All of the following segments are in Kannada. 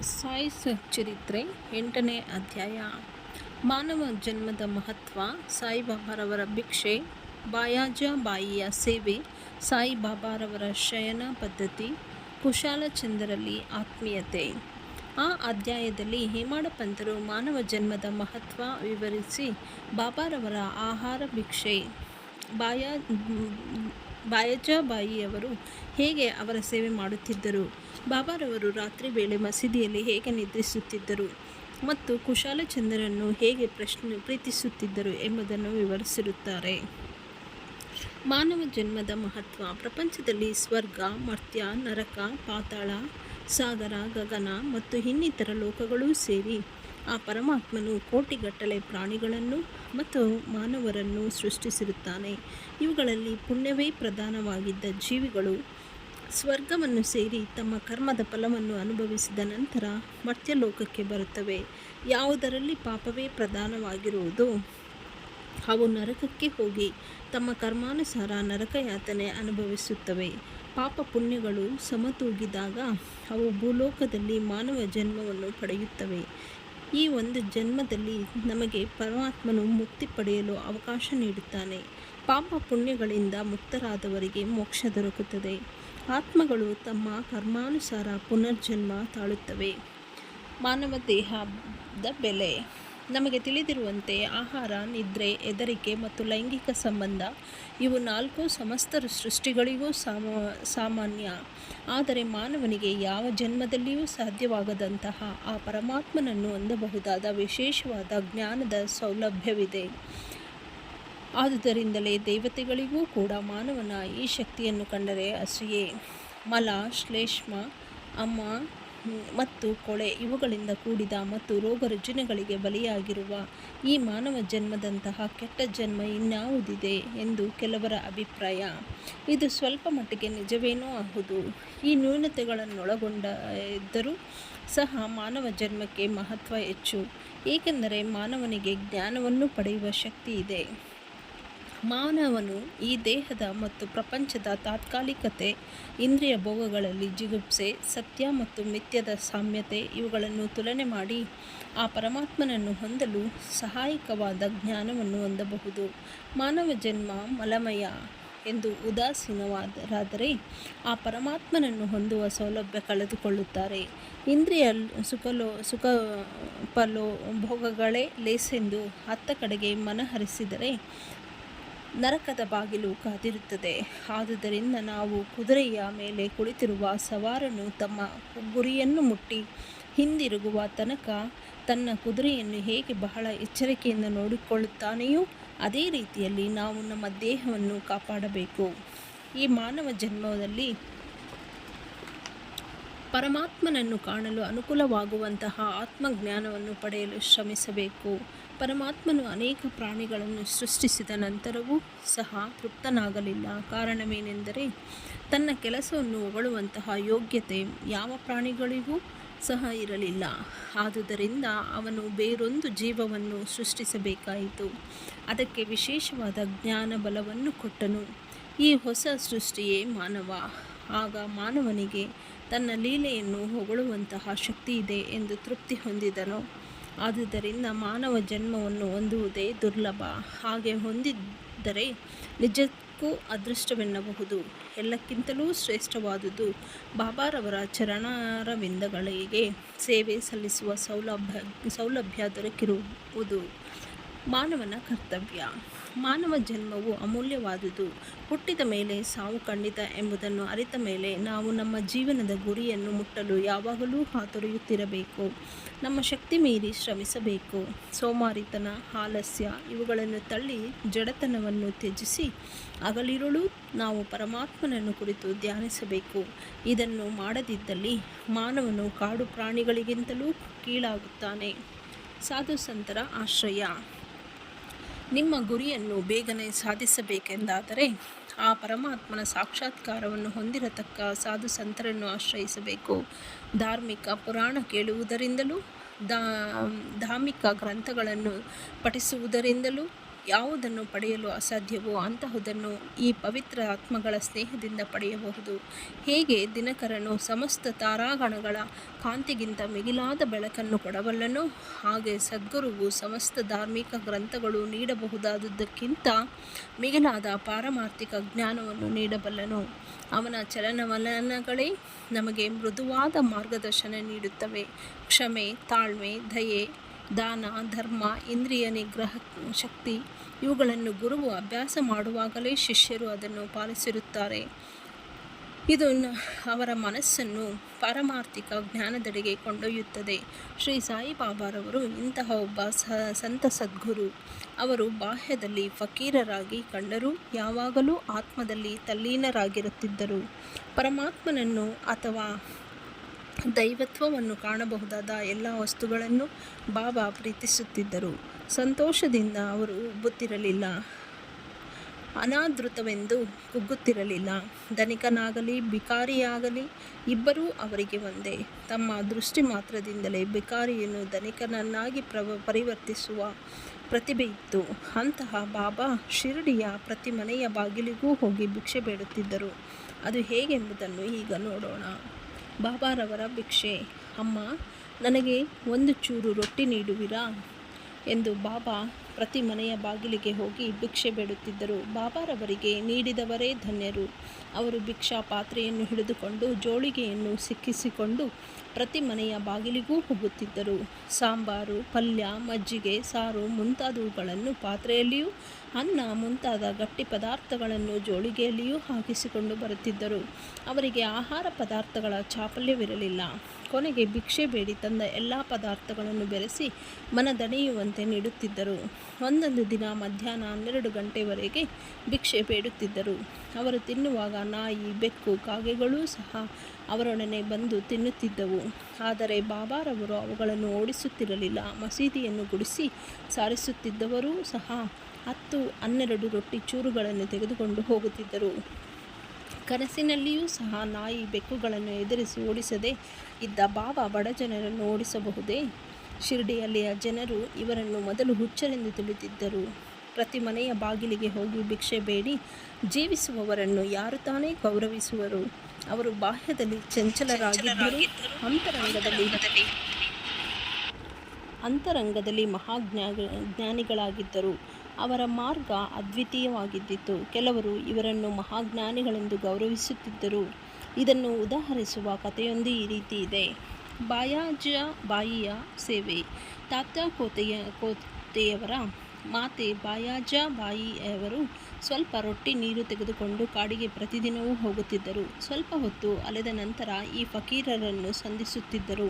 ಸಾಯಿ ಸಚ್ಚರಿತ್ರೆ 8ನೇ ಅಧ್ಯಾಯ. ಮಾನವ ಜನ್ಮದ ಮಹತ್ವ, ಸಾಯಿಬಾಬಾರವರ ಭಿಕ್ಷೆ, ಬಾಯಾಜಾಬಾಯಿಯ ಸೇವೆ, ಸಾಯಿಬಾಬಾರವರ ಶಯನ ಪದ್ಧತಿ, ಕುಶಾಲಚಂದ್ರಲ್ಲಿ ಆತ್ಮೀಯತೆ. ಆ ಅಧ್ಯಾಯದಲ್ಲಿ ಹೇಮಾಡ ಪಂತರು ಮಾನವ ಜನ್ಮದ ಮಹತ್ವ ವಿವರಿಸಿ ಬಾಬಾರವರ ಆಹಾರ ಭಿಕ್ಷೆ, ಬಾಯಾಜಾಬಾಯಿಯವರು ಹೇಗೆ ಅವರ ಸೇವೆ ಮಾಡುತ್ತಿದ್ದರು, ಬಾಬಾರವರು ರಾತ್ರಿ ವೇಳೆ ಮಸೀದಿಯಲ್ಲಿ ಹೇಗೆ ನಿದ್ರಿಸುತ್ತಿದ್ದರು ಮತ್ತು ಕುಶಾಲಚಂದ್ರರನ್ನು ಹೇಗೆ ಪ್ರೀತಿಸುತ್ತಿದ್ದರು ಎಂಬುದನ್ನು ವಿವರಿಸಿರುತ್ತಾರೆ. ಮಾನವ ಜನ್ಮದ ಮಹತ್ವ. ಪ್ರಪಂಚದಲ್ಲಿ ಸ್ವರ್ಗ, ಮರ್ತ್ಯ, ನರಕ, ಪಾತಾಳ, ಸಾಗರ, ಗಗನ ಮತ್ತು ಇನ್ನಿತರ ಲೋಕಗಳೂ ಸೇರಿ ಆ ಪರಮಾತ್ಮನು ಕೋಟಿಗಟ್ಟಲೆ ಪ್ರಾಣಿಗಳನ್ನು ಮತ್ತು ಮಾನವರನ್ನು ಸೃಷ್ಟಿಸಿರುತ್ತಾನೆ. ಇವುಗಳಲ್ಲಿ ಪುಣ್ಯವೇ ಪ್ರಧಾನವಾಗಿದ್ದ ಜೀವಿಗಳು ಸ್ವರ್ಗವನ್ನು ಸೇರಿ ತಮ್ಮ ಕರ್ಮದ ಫಲವನ್ನು ಅನುಭವಿಸಿದ ನಂತರ ಮರ್ತ್ಯಲೋಕಕ್ಕೆ ಬರುತ್ತವೆ. ಯಾವುದರಲ್ಲಿ ಪಾಪವೇ ಪ್ರಧಾನವಾಗಿರುವುದೋ ಅವು ನರಕಕ್ಕೆ ಹೋಗಿ ತಮ್ಮ ಕರ್ಮಾನುಸಾರ ನರಕಯಾತನೆ ಅನುಭವಿಸುತ್ತವೆ. ಪಾಪ ಪುಣ್ಯಗಳು ಸಮತೂಗಿದಾಗ ಅವು ಭೂಲೋಕದಲ್ಲಿ ಮಾನವ ಜನ್ಮವನ್ನು ಪಡೆಯುತ್ತವೆ. ಈ ಒಂದು ಜನ್ಮದಲ್ಲಿ ನಮಗೆ ಪರಮಾತ್ಮನು ಮುಕ್ತಿ ಪಡೆಯಲು ಅವಕಾಶ ನೀಡುತ್ತಾನೆ. ಪಾಪ ಪುಣ್ಯಗಳಿಂದ ಮುಕ್ತರಾದವರಿಗೆ ಮೋಕ್ಷ ದೊರಕುತ್ತದೆ. ಆತ್ಮಗಳು ತಮ್ಮ ಕರ್ಮಾನುಸಾರ ಪುನರ್ಜನ್ಮ ತಾಳುತ್ತವೆ. ಮಾನವ ದೇಹದ ಬೆಲೆ. ನಮಗೆ ತಿಳಿದಿರುವಂತೆ ಆಹಾರ, ನಿದ್ರೆ, ಹೆದರಿಕೆ ಮತ್ತು ಲೈಂಗಿಕ ಸಂಬಂಧ ಇವು 4 ಸಮಸ್ತ ಸೃಷ್ಟಿಗಳಿಗೂ ಸಾಮಾನ್ಯ. ಆದರೆ ಮಾನವನಿಗೆ ಯಾವ ಜನ್ಮದಲ್ಲಿಯೂ ಸಾಧ್ಯವಾಗದಂತಹ ಆ ಪರಮಾತ್ಮನನ್ನು ಹೊಂದಬಹುದಾದ ವಿಶೇಷವಾದ ಜ್ಞಾನದ ಸೌಲಭ್ಯವಿದೆ. ಆದುದರಿಂದಲೇ ದೇವತೆಗಳಿಗೂ ಕೂಡ ಮಾನವನ ಈ ಶಕ್ತಿಯನ್ನು ಕಂಡರೆ ಅಸೂಯೆ. ಮಲ, ಶ್ಲೇಷ್ಮ, ಅಮ್ಮ ಮತ್ತು ಕೊಳೆ ಇವುಗಳಿಂದ ಕೂಡಿದ ಮತ್ತು ರೋಗ ರುಜಿನಗಳಿಗೆ ಬಲಿಯಾಗಿರುವ ಈ ಮಾನವ ಜನ್ಮದಂತಹ ಕೆಟ್ಟ ಜನ್ಮ ಇನ್ಯಾವುದಿದೆ ಎಂದು ಕೆಲವರ ಅಭಿಪ್ರಾಯ. ಇದು ಸ್ವಲ್ಪ ಮಟ್ಟಿಗೆ ನಿಜವೇನೋ ಹೌದು. ಈ ನ್ಯೂನತೆಗಳನ್ನೊಳಗೊಂಡಿದ್ದರೂ ಸಹ ಮಾನವ ಜನ್ಮಕ್ಕೆ ಮಹತ್ವ ಹೆಚ್ಚು, ಏಕೆಂದರೆ ಮಾನವನಿಗೆ ಜ್ಞಾನವನ್ನು ಪಡೆಯುವ ಶಕ್ತಿ ಇದೆ. ಮಾನವನು ಈ ದೇಹದ ಮತ್ತು ಪ್ರಪಂಚದ ತಾತ್ಕಾಲಿಕತೆ, ಇಂದ್ರಿಯ ಭೋಗಗಳಲ್ಲಿ ಜಿಗುಪ್ಸೆ, ಸತ್ಯ ಮತ್ತು ಮಿಥ್ಯದ ಸಾಮ್ಯತೆ ಇವುಗಳನ್ನು ತುಲನೆ ಮಾಡಿ ಆ ಪರಮಾತ್ಮನನ್ನು ಹೊಂದಲು ಸಹಾಯಕವಾದ ಜ್ಞಾನವನ್ನು ಹೊಂದಬಹುದು. ಮಾನವ ಜನ್ಮ ಮಲಮಯ ಎಂದು ಉದಾಸೀನರಾದರೆ ಆ ಪರಮಾತ್ಮನನ್ನು ಹೊಂದುವ ಸೌಲಭ್ಯ ಕಳೆದುಕೊಳ್ಳುತ್ತಾರೆ. ಇಂದ್ರಿಯ ಭೋಗಗಳೇ ಲೇಸೆಂದು ಅತ್ತ ಕಡೆಗೆ ಮನಹರಿಸಿದರೆ ನರಕದ ಬಾಗಿಲು ಕಾದಿರುತ್ತದೆ. ಆದುದರಿಂದ ನಾವು ಕುದುರೆಯ ಮೇಲೆ ಕುಳಿತಿರುವ ಸವಾರನು ತಮ್ಮ ಗುರಿಯನ್ನು ಮುಟ್ಟಿ ಹಿಂದಿರುಗುವ ತನಕ ತನ್ನ ಕುದುರೆಯನ್ನು ಹೇಗೆ ಬಹಳ ಎಚ್ಚರಿಕೆಯಿಂದ ನೋಡಿಕೊಳ್ಳುತ್ತಾನೆಯೋ ಅದೇ ರೀತಿಯಲ್ಲಿ ನಾವು ನಮ್ಮ ದೇಹವನ್ನು ಕಾಪಾಡಬೇಕು. ಈ ಮಾನವ ಜನ್ಮದಲ್ಲಿ ಪರಮಾತ್ಮನನ್ನು ಕಾಣಲು ಅನುಕೂಲವಾಗುವಂತಹ ಆತ್ಮಜ್ಞಾನವನ್ನು ಪಡೆಯಲು ಶ್ರಮಿಸಬೇಕು. ಪರಮಾತ್ಮನು ಅನೇಕ ಪ್ರಾಣಿಗಳನ್ನು ಸೃಷ್ಟಿಸಿದ ನಂತರವೂ ಸಹ ತೃಪ್ತನಾಗಲಿಲ್ಲ. ಕಾರಣವೇನೆಂದರೆ ತನ್ನ ಕೆಲಸವನ್ನು ಹೊಗಳುವಂತಹ ಯೋಗ್ಯತೆ ಯಾವ ಪ್ರಾಣಿಗಳಿಗೂ ಸಹ ಇರಲಿಲ್ಲ. ಆದುದರಿಂದ ಅವನು ಬೇರೊಂದು ಜೀವವನ್ನು ಸೃಷ್ಟಿಸಬೇಕಾಯಿತು. ಅದಕ್ಕೆ ವಿಶೇಷವಾದ ಜ್ಞಾನ ಬಲವನ್ನು ಕೊಟ್ಟನು. ಈ ಹೊಸ ಸೃಷ್ಟಿಯೇ ಮಾನವ. ಆಗ ಮಾನವನಿಗೆ ತನ್ನ ಲೀಲೆಯನ್ನು ಹೊಗಳುವಂತಹ ಶಕ್ತಿ ಇದೆ ಎಂದು ತೃಪ್ತಿ ಹೊಂದಿದನು. ಆದುದರಿಂದ ಮಾನವ ಜನ್ಮವನ್ನು ಹೊಂದುವುದೇ ದುರ್ಲಭ. ಹಾಗೆ ಹೊಂದಿದ್ದರೆ ನಿಜಕ್ಕೂ ಅದೃಷ್ಟವೆನ್ನಬಹುದು. ಎಲ್ಲಕ್ಕಿಂತಲೂ ಶ್ರೇಷ್ಠವಾದುದು ಬಾಬಾರವರ ಚರಣಾರವಿಂದಗಳಿಗೆ ಸೇವೆ ಸಲ್ಲಿಸುವ ಸೌಲಭ್ಯ ದೊರಕಿರುವುದು. ಮಾನವನ ಕರ್ತವ್ಯ. ಮಾನವ ಜನ್ಮವು ಅಮೂಲ್ಯವಾದುದು. ಹುಟ್ಟಿದ ಮೇಲೆ ಸಾವು ಖಂಡಿತ ಎಂಬುದನ್ನು ಅರಿತ ಮೇಲೆ ನಾವು ನಮ್ಮ ಜೀವನದ ಗುರಿಯನ್ನು ಮುಟ್ಟಲು ಯಾವಾಗಲೂ ಹಾತೊರೆಯುತ್ತಿರಬೇಕು. ನಮ್ಮ ಶಕ್ತಿ ಮೀರಿ ಶ್ರಮಿಸಬೇಕು. ಸೋಮಾರಿತನ, ಆಲಸ್ಯ ಇವುಗಳನ್ನು ತಳ್ಳಿ ಜಡತನವನ್ನು ತ್ಯಜಿಸಿ ಹಗಲಿರುಳು ನಾವು ಪರಮಾತ್ಮನನ್ನು ಕುರಿತು ಧ್ಯಾನಿಸಬೇಕು. ಇದನ್ನು ಮಾಡದಿದ್ದಲ್ಲಿ ಮಾನವನು ಕಾಡು ಪ್ರಾಣಿಗಳಿಗಿಂತಲೂ ಕೀಳಾಗುತ್ತಾನೆ. ಸಾಧು ಸಂತರ ಆಶ್ರಯ. ನಿಮ್ಮ ಗುರಿಯನ್ನು ಬೇಗನೆ ಸಾಧಿಸಬೇಕೆಂದಾದರೆ ಆ ಪರಮಾತ್ಮನ ಸಾಕ್ಷಾತ್ಕಾರವನ್ನು ಹೊಂದಿರತಕ್ಕ ಸಾಧು ಸಂತರನ್ನು ಆಶ್ರಯಿಸಬೇಕು. ಧಾರ್ಮಿಕ ಪುರಾಣ ಕೇಳುವುದರಿಂದಲೂ ಧಾರ್ಮಿಕ ಗ್ರಂಥಗಳನ್ನು ಪಠಿಸುವುದರಿಂದಲೂ ಯಾವುದನ್ನು ಪಡೆಯಲು ಅಸಾಧ್ಯವೋ ಅಂತಹುದನ್ನು ಈ ಪವಿತ್ರ ಆತ್ಮಗಳ ಸ್ನೇಹದಿಂದ ಪಡೆಯಬಹುದು. ಹೇಗೆ ದಿನಕರನು ಸಮಸ್ತ ತಾರಾಗಣಗಳ ಕಾಂತಿಗಿಂತ ಮಿಗಿಲಾದ ಬೆಳಕನ್ನು ಕೊಡಬಲ್ಲನೋ, ಹಾಗೆ ಸದ್ಗುರುವು ಸಮಸ್ತ ಧಾರ್ಮಿಕ ಗ್ರಂಥಗಳು ನೀಡಬಹುದಾದುದಕ್ಕಿಂತ ಮಿಗಿಲಾದ ಪಾರಮಾರ್ಥಿಕ ಜ್ಞಾನವನ್ನು ನೀಡಬಲ್ಲನು. ಅವನ ಚಲನವಲನಗಳೇ ನಮಗೆ ಮೃದುವಾದ ಮಾರ್ಗದರ್ಶನ ನೀಡುತ್ತವೆ. ಕ್ಷಮೆ, ತಾಳ್ಮೆ, ದಯೆ, ದಾನ, ಧರ್ಮ, ಇಂದ್ರಿಯ ನಿಗ್ರಹ ಶಕ್ತಿ ಇವುಗಳನ್ನು ಗುರುವು ಅಭ್ಯಾಸ ಮಾಡುವಾಗಲೇ ಶಿಷ್ಯರು ಅದನ್ನು ಪಾಲಿಸಿರುತ್ತಾರೆ. ಇದು ಅವರ ಮನಸ್ಸನ್ನು ಪಾರಮಾರ್ಥಿಕ ಜ್ಞಾನದೆಡೆಗೆ ಕೊಂಡೊಯ್ಯುತ್ತದೆ. ಶ್ರೀ ಸಾಯಿಬಾಬಾರವರು ಇಂತಹ ಒಬ್ಬ ಸಂತ ಸದ್ಗುರು. ಅವರು ಬಾಹ್ಯದಲ್ಲಿ ಫಕೀರರಾಗಿ ಕಂಡರೂ ಯಾವಾಗಲೂ ಆತ್ಮದಲ್ಲಿ ತಲ್ಲೀನರಾಗಿರುತ್ತಿದ್ದರು. ಪರಮಾತ್ಮನನ್ನು ಅಥವಾ ದೈವತ್ವವನ್ನು ಕಾಣಬಹುದಾದ ಎಲ್ಲ ವಸ್ತುಗಳನ್ನು ಬಾಬಾ ಪ್ರೀತಿಸುತ್ತಿದ್ದರು. ಸಂತೋಷದಿಂದ ಅವರು ಉಬ್ಬುತ್ತಿರಲಿಲ್ಲ, ಅನಾದೃತವೆಂದು ಕುಗ್ಗುತ್ತಿರಲಿಲ್ಲ. ಧನಿಕನಾಗಲಿ ಭಿಕಾರಿಯಾಗಲಿ ಇಬ್ಬರೂ ಅವರಿಗೆ ಒಂದೇ. ತಮ್ಮ ದೃಷ್ಟಿ ಮಾತ್ರದಿಂದಲೇ ಭಿಕಾರಿಯನ್ನು ಧನಿಕನನ್ನಾಗಿ ಪರಿವರ್ತಿಸುವ ಪ್ರತಿಭೆ ಇತ್ತು. ಅಂತಹ ಬಾಬಾ ಶಿರಡಿಯ ಪ್ರತಿ ಮನೆಯ ಬಾಗಿಲಿಗೂ ಹೋಗಿ ಭಿಕ್ಷೆ ಬೇಡುತ್ತಿದ್ದರು. ಅದು ಹೇಗೆಂಬುದನ್ನು ಈಗ ನೋಡೋಣ. ಬಾಬಾರವರ ಭಿಕ್ಷೆ. ಅಮ್ಮ, ನನಗೆ ಒಂದು ಚೂರು ರೊಟ್ಟಿ ನೀಡುವಿರಾ ಎಂದು ಬಾಬಾ ಪ್ರತಿ ಮನೆಯ ಬಾಗಿಲಿಗೆ ಹೋಗಿ ಭಿಕ್ಷೆ ಬೇಡುತ್ತಿದ್ದರು. ಬಾಬಾರವರಿಗೆ ನೀಡಿದವರೇ ಧನ್ಯರು. ಅವರು ಭಿಕ್ಷಾ ಪಾತ್ರೆಯನ್ನು ಹಿಡಿದುಕೊಂಡು ಜೋಳಿಗೆಯನ್ನು ಸಿಕ್ಕಿಸಿಕೊಂಡು ಪ್ರತಿ ಮನೆಯ ಬಾಗಿಲಿಗೂ ಹೋಗುತ್ತಿದ್ದರು. ಸಾಂಬಾರು, ಪಲ್ಯ, ಮಜ್ಜಿಗೆ, ಸಾರು ಮುಂತಾದವುಗಳನ್ನು ಪಾತ್ರೆಯಲ್ಲಿಯೂ, ಅನ್ನ ಮುಂತಾದ ಗಟ್ಟಿ ಪದಾರ್ಥಗಳನ್ನು ಜೋಳಿಗೆಯಲ್ಲಿಯೂ ಹಾಕಿಸಿಕೊಂಡು ಬರುತ್ತಿದ್ದರು. ಅವರಿಗೆ ಆಹಾರ ಪದಾರ್ಥಗಳ ಚಾಪಲ್ಯವಿರಲಿಲ್ಲ. ಕೊನೆಗೆ ಭಿಕ್ಷೆ ಬೇಡಿ ತಂದ ಎಲ್ಲ ಪದಾರ್ಥಗಳನ್ನು ಬೆರೆಸಿ ಮನದಣಿಯುವಂತೆ ನೀಡುತ್ತಿದ್ದರು. ಒಂದೊಂದು ದಿನ ಮಧ್ಯಾಹ್ನ 12 ಗಂಟೆವರೆಗೆ ಭಿಕ್ಷೆ ಬೇಡುತ್ತಿದ್ದರು. ಅವರು ತಿನ್ನುವಾಗ ನಾಯಿ, ಬೆಕ್ಕು, ಕಾಗೆಗಳೂ ಸಹ ಅವರೊಡನೆ ಬಂದು ತಿನ್ನುತ್ತಿದ್ದವು. ಆದರೆ ಬಾಬಾರವರು ಅವುಗಳನ್ನು ಓಡಿಸುತ್ತಿರಲಿಲ್ಲ. ಮಸೀದಿಯನ್ನು ಗುಡಿಸಿ ಸಾರಿಸುತ್ತಿದ್ದವರೂ ಸಹ 10-12 ರೊಟ್ಟಿ ಚೂರುಗಳನ್ನು ತೆಗೆದುಕೊಂಡು ಹೋಗುತ್ತಿದ್ದರು. ಕನಸಿನಲ್ಲಿಯೂ ಸಹ ನಾಯಿ, ಬೆಕ್ಕುಗಳನ್ನು ಎದುರಿಸಿ ಓಡಿಸದೆ ಇದ್ದ ಬಾಬಾ ಬಡ ಜನರನ್ನು ಓಡಿಸಬಹುದೇ? ಶಿರಡಿಯಲ್ಲಿಯ ಜನರು ಇವರನ್ನು ಮೊದಲು ಹುಚ್ಚರೆಂದು ತಿಳಿದಿದ್ದರು. ಪ್ರತಿ ಮನೆಯ ಬಾಗಿಲಿಗೆ ಹೋಗಿ ಭಿಕ್ಷೆ ಬೇಡಿ ಜೀವಿಸುವವರನ್ನು ಯಾರು ತಾನೇ ಗೌರವಿಸುವರು? ಅವರು ಬಾಹ್ಯದಲ್ಲಿ ಚಂಚಲರಾಗಿದ್ದರೂ ಅಂತರಂಗದಲ್ಲಿ ಜ್ಞಾನಿಗಳಾಗಿದ್ದರು. ಅವರ ಮಾರ್ಗ ಅದ್ವಿತೀಯವಾಗಿದ್ದಿತು. ಕೆಲವರು ಇವರನ್ನು ಮಹಾಜ್ಞಾನಿಗಳೆಂದು ಗೌರವಿಸುತ್ತಿದ್ದರು. ಇದನ್ನು ಉದಾಹರಿಸುವ ಕಥೆಯೊಂದು ಈ ರೀತಿ ಇದೆ. ಬಾಯಿಯ ಸೇವೆ. ತಾತ್ಯಾ ಕೋತೆಯವರ ಮಾತೆ ಬಾಯಿಯವರು ಸ್ವಲ್ಪ ರೊಟ್ಟಿ, ನೀರು ತೆಗೆದುಕೊಂಡು ಕಾಡಿಗೆ ಪ್ರತಿದಿನವೂ ಹೋಗುತ್ತಿದ್ದರು. ಸ್ವಲ್ಪ ಹೊತ್ತು ಅಲೆದ ನಂತರ ಈ ಫಕೀರರನ್ನು ಸಂಧಿಸುತ್ತಿದ್ದರು.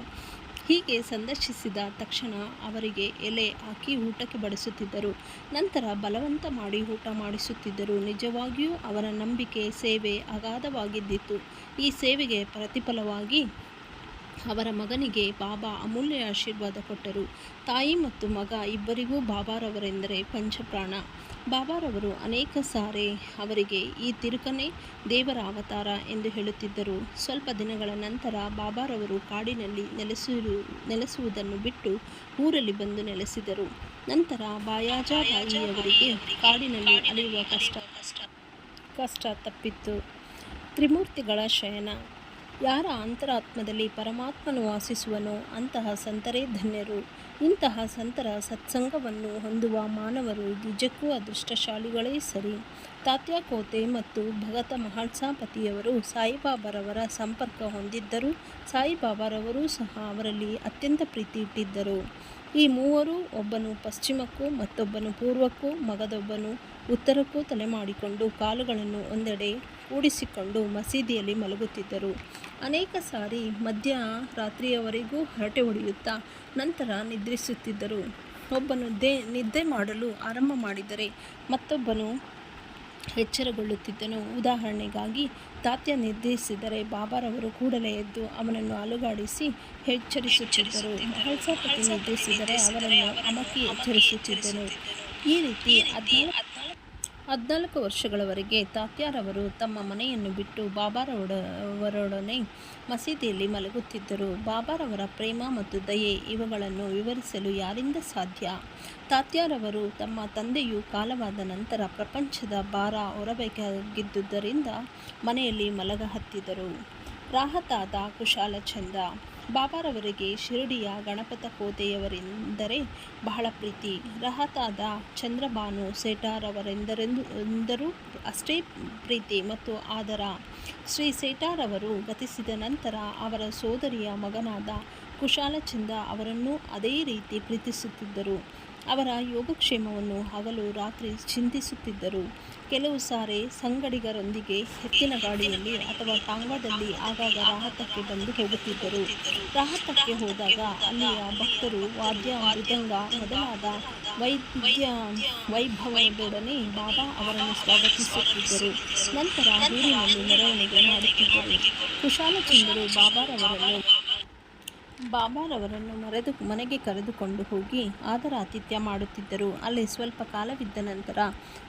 ಹೀಗೆ ಸಂದರ್ಶಿಸಿದ ತಕ್ಷಣ ಅವರಿಗೆ ಎಲೆ ಹಾಕಿ ಊಟಕ್ಕೆ ಬಡಿಸುತ್ತಿದ್ದರು. ನಂತರ ಬಲವಂತ ಮಾಡಿ ಊಟ ಮಾಡಿಸುತ್ತಿದ್ದರು. ನಿಜವಾಗಿಯೂ ಅವರ ನಂಬಿಕೆ, ಸೇವೆ ಅಗಾಧವಾಗಿದ್ದಿತು. ಈ ಸೇವೆಗೆ ಪ್ರತಿಫಲವಾಗಿ ಅವರ ಮಗನಿಗೆ ಬಾಬಾ ಅಮೂಲ್ಯ ಆಶೀರ್ವಾದ ಕೊಟ್ಟರು. ತಾಯಿ ಮತ್ತು ಮಗ ಇಬ್ಬರಿಗೂ ಬಾಬಾರವರೆಂದರೆ ಪಂಚಪ್ರಾಣ. ಬಾಬಾರವರು ಅನೇಕ ಸಾರಿ ಅವರಿಗೆ ಈ ತಿರುಕನೇ ದೇವರ ಅವತಾರ ಎಂದು ಹೇಳುತ್ತಿದ್ದರು. ಸ್ವಲ್ಪ ದಿನಗಳ ನಂತರ ಬಾಬಾರವರು ಕಾಡಿನಲ್ಲಿ ನೆಲೆಸುವುದನ್ನು ಬಿಟ್ಟು ಊರಲ್ಲಿ ಬಂದು ನೆಲೆಸಿದರು. ನಂತರ ಬಾಯಿಯವರಿಗೆ ಕಾಡಿನಲ್ಲಿ ಅಲೆಯುವ ಕಷ್ಟ ತಪ್ಪಿತ್ತು. ತ್ರಿಮೂರ್ತಿಗಳ ಶಯನ. ಯಾರ ಅಂತರಾತ್ಮದಲ್ಲಿ ಪರಮಾತ್ಮನು ವಾಸಿಸುವನೋ ಅಂತಹ ಸಂತರೇ ಧನ್ಯರು. ಇಂತಹ ಸಂತರ ಸತ್ಸಂಗವನ್ನು ಹೊಂದುವ ಮಾನವರು ನಿಜಕ್ಕೂ ಅದೃಷ್ಟಶಾಲಿಗಳೇ ಸರಿ. ತಾತ್ಯಾ ಕೋತೆ ಮತ್ತು ಭಗತ ಮಹಾಲ್ಸಾಪತಿಯವರು ಸಾಯಿಬಾಬಾರವರ ಸಂಪರ್ಕ ಹೊಂದಿದ್ದರು. ಸಾಯಿಬಾಬಾರವರೂ ಸಹ ಅವರಲ್ಲಿ ಅತ್ಯಂತ ಪ್ರೀತಿ ಇಟ್ಟಿದ್ದರು. ಈ ಮೂವರು ಒಬ್ಬನು ಪಶ್ಚಿಮಕ್ಕೂ ಮತ್ತೊಬ್ಬನು ಪೂರ್ವಕ್ಕೂ ಮಗದೊಬ್ಬನು ಉತ್ತರಕ್ಕೂ ತಲೆ ಮಾಡಿಕೊಂಡು ಕಾಲುಗಳನ್ನು ಒಂದೆಡೆ ಕೂಡಿಸಿಕೊಂಡು ಮಸೀದಿಯಲ್ಲಿ ಮಲಗುತ್ತಿದ್ದರು. ಅನೇಕ ಸಾರಿ ಮಧ್ಯರಾತ್ರಿಯವರೆಗೂ ಹರಟೆ ಹೊಡೆಯುತ್ತಾ ನಂತರ ನಿದ್ರಿಸುತ್ತಿದ್ದರು. ಒಬ್ಬನು ನಿದ್ದೆ ಮಾಡಲು ಆರಂಭ ಮಾಡಿದರೆ ಮತ್ತೊಬ್ಬನು ಎಚ್ಚರಗೊಳ್ಳುತ್ತಿದ್ದನು. ಉದಾಹರಣೆಗಾಗಿ ತಾತ್ಯ ನಿದ್ರಿಸಿದರೆ ಬಾಬಾರವರು ಕೂಡಲೇ ಎದ್ದು ಅವನನ್ನು ಅಲುಗಾಡಿಸಿ ಎಚ್ಚರಿಸುತ್ತಿದ್ದರು. ಮಹಲ್ಸಾಪತಿ ನಿದ್ರಿಸಿದರೆ ಅವರನ್ನು ಅಮಕಿ ಎಚ್ಚರಿಸುತ್ತಿದ್ದನು. ಈ ರೀತಿ 14 ವರ್ಷಗಳವರೆಗೆ ತಾತ್ಯಾರವರು ತಮ್ಮ ಮನೆಯನ್ನು ಬಿಟ್ಟು ಬಾಬಾರವರೊಡನೆ ಮಸೀದಿಯಲ್ಲಿ ಮಲಗುತ್ತಿದ್ದರು. ಬಾಬಾರವರ ಪ್ರೇಮ ಮತ್ತು ದಯೆ ಇವುಗಳನ್ನು ವಿವರಿಸಲು ಯಾರಿಂದ ಸಾಧ್ಯ? ತಾತ್ಯಾರವರು ತಮ್ಮ ತಂದೆಯು ಕಾಲವಾದ ನಂತರ ಪ್ರಪಂಚದ ಭಾರ ಹೊರಬೇಕಾಗಿದ್ದುದರಿಂದ ಮನೆಯಲ್ಲಿ ಮಲಗಹತ್ತಿದರು. ರಾಹತಾದ ಕುಶಾಲಚಂದ ಬಾಬಾರವರಿಗೆ ಶಿರಡಿಯ ಗಣಪತ ಕೋಟೆಯವರೆಂದರೆ ಬಹಳ ಪ್ರೀತಿ. ರಾಹತಾದ ಚಂದ್ರಭಾನು ಸೇಠಾರವರೆಂದರೂ ಅಷ್ಟೇ ಪ್ರೀತಿ ಮತ್ತು ಆದರ. ಶ್ರೀ ಸೇಠಾರವರು ಗತಿಸಿದ ನಂತರ ಅವರ ಸೋದರಿಯ ಮಗನಾದ ಕುಶಾಲಚಂದ ಅವರನ್ನು ಅದೇ ರೀತಿ ಪ್ರೀತಿಸುತ್ತಿದ್ದರು. ಅವರ ಯೋಗಕ್ಷೇಮವನ್ನು ಹಗಲು ರಾತ್ರಿ ಚಿಂತಿಸುತ್ತಿದ್ದರು. ಕೆಲವು ಸಾರಿ ಸಂಗಡಿಗರೊಂದಿಗೆ ಎತ್ತಿನ ಗಾಡಿಯಲ್ಲಿ ಅಥವಾ ಟಾಂಗಾದಲ್ಲಿ ಆಗಾಗ ರಾಹತಕ್ಕೆ ಬಂದು ಹೋಗುತ್ತಿದ್ದರು. ರಾಹತಕ್ಕೆ ಹೋದಾಗ ಅಲ್ಲಿಯ ಭಕ್ತರು ವಾದ್ಯ ಮೃದಂಗ ಮೊದಲಾದ ವೈಭವದೊಡನೆ ಬಾಬಾ ಅವರನ್ನು ಸ್ವಾಗತಿಸುತ್ತಿದ್ದರು. ನಂತರ ಊರಿನಲ್ಲಿ ಮೆರವಣಿಗೆ ಮಾಡುತ್ತಿದ್ದರು. ಕುಶಾಲಚಂದರು ಬಾಬಾರವರನ್ನು ಮನೆಗೆ ಕರೆದುಕೊಂಡು ಹೋಗಿ ಆದರ ಆತಿಥ್ಯ ಮಾಡುತ್ತಿದ್ದರು. ಅಲ್ಲಿ ಸ್ವಲ್ಪ ಕಾಲವಿದ್ದ ನಂತರ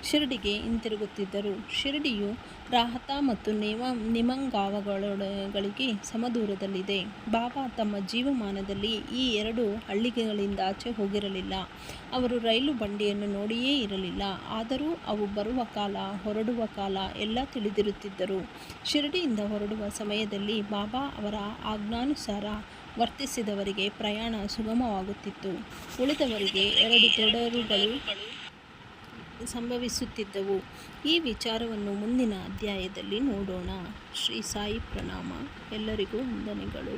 ಶಿರಡಿಗೆ ಹಿಂತಿರುಗುತ್ತಿದ್ದರು. ಶಿರಡಿಯು ರಾಹತ ಮತ್ತು ನಿಮಂಗಾವಗಳಿಗೆ ಸಮದೂರದಲ್ಲಿದೆ. ಬಾಬಾ ತಮ್ಮ ಜೀವಮಾನದಲ್ಲಿ ಈ 2 ಹಳ್ಳಿಗಳಿಂದಾಚೆ ಹೋಗಿರಲಿಲ್ಲ. ಅವರು ರೈಲು ಬಂಡಿಯನ್ನು ನೋಡಿಯೇ ಇರಲಿಲ್ಲ. ಆದರೂ ಅವು ಬರುವ ಕಾಲ, ಹೊರಡುವ ಕಾಲ ಎಲ್ಲ ತಿಳಿದಿರುತ್ತಿದ್ದರು. ಶಿರಡಿಯಿಂದ ಹೊರಡುವ ಸಮಯದಲ್ಲಿ ಬಾಬಾ ಅವರ ಆಜ್ಞಾನುಸಾರ ವರ್ತಿಸಿದವರಿಗೆ ಪ್ರಯಾಣ ಸುಗಮವಾಗುತ್ತಿತ್ತು. ಉಳಿದವರಿಗೆ 2 ತೊಡರುಗಳು ಸಂಭವಿಸುತ್ತಿದ್ದವು. ಈ ವಿಚಾರವನ್ನು ಮುಂದಿನ ಅಧ್ಯಾಯದಲ್ಲಿ ನೋಡೋಣ. ಶ್ರೀ ಸಾಯಿ ಪ್ರಣಾಮ. ಎಲ್ಲರಿಗೂ ವಂದನೆಗಳು.